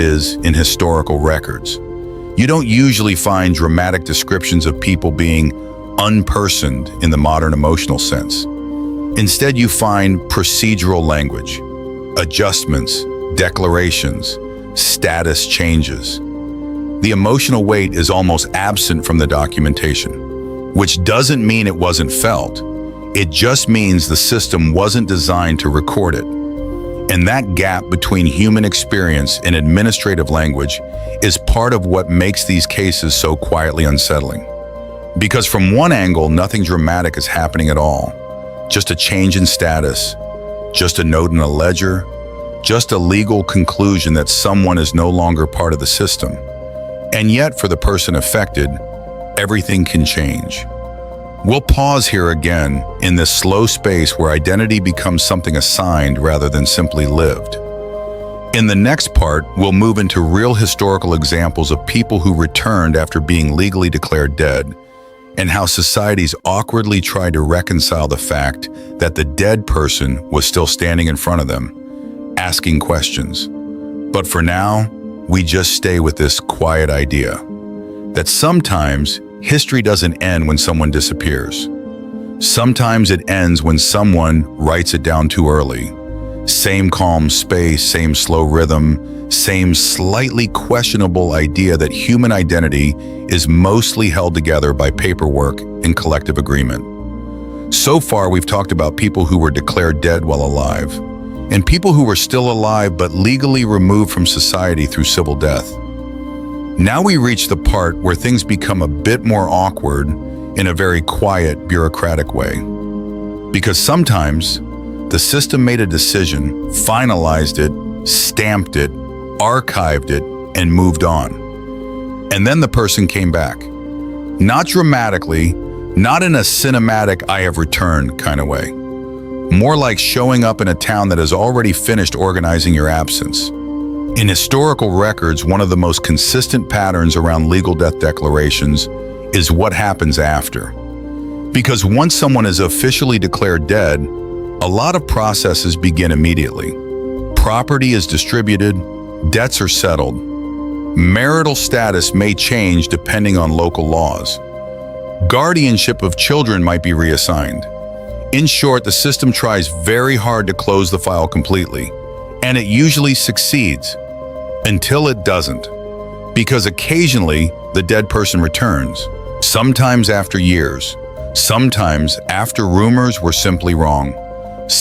is in historical records. You don't usually find dramatic descriptions of people being unpersoned in the modern emotional sense. Instead, you find procedural language, adjustments, declarations, status changes. The emotional weight is almost absent from the documentation, which doesn't mean it wasn't felt. It just means the system wasn't designed to record it. And that gap between human experience and administrative language is part of what makes these cases so quietly unsettling. Because from one angle, nothing dramatic is happening at all. Just a change in status, just a note in a ledger, just a legal conclusion that someone is no longer part of the system. And yet, for the person affected, everything can change. We'll pause here again in this slow space where identity becomes something assigned rather than simply lived. In the next part, we'll move into real historical examples of people who returned after being legally declared dead, and how societies awkwardly tried to reconcile the fact that the dead person was still standing in front of them, asking questions. But for now, we just stay with this quiet idea that sometimes history doesn't end when someone disappears. Sometimes it ends when someone writes it down too early. Same calm space, same slow rhythm, same slightly questionable idea that human identity is mostly held together by paperwork and collective agreement. So far, we've talked about people who were declared dead while alive, and people who were still alive but legally removed from society through civil death. Now we reach the part where things become a bit more awkward in a very quiet, bureaucratic way. Because sometimes the system made a decision, finalized it, stamped it, archived it, and moved on. And then the person came back. Not dramatically, not in a cinematic "I have returned" kind of way. More like showing up in a town that has already finished organizing your absence. In historical records, one of the most consistent patterns around legal death declarations is what happens after. Because once someone is officially declared dead, a lot of processes begin immediately. Property is distributed, debts are settled. Marital status may change depending on local laws. Guardianship of children might be reassigned. In short, the system tries very hard to close the file completely, and it usually succeeds. Until it doesn't. Because occasionally, the dead person returns. Sometimes after years. Sometimes after rumors were simply wrong.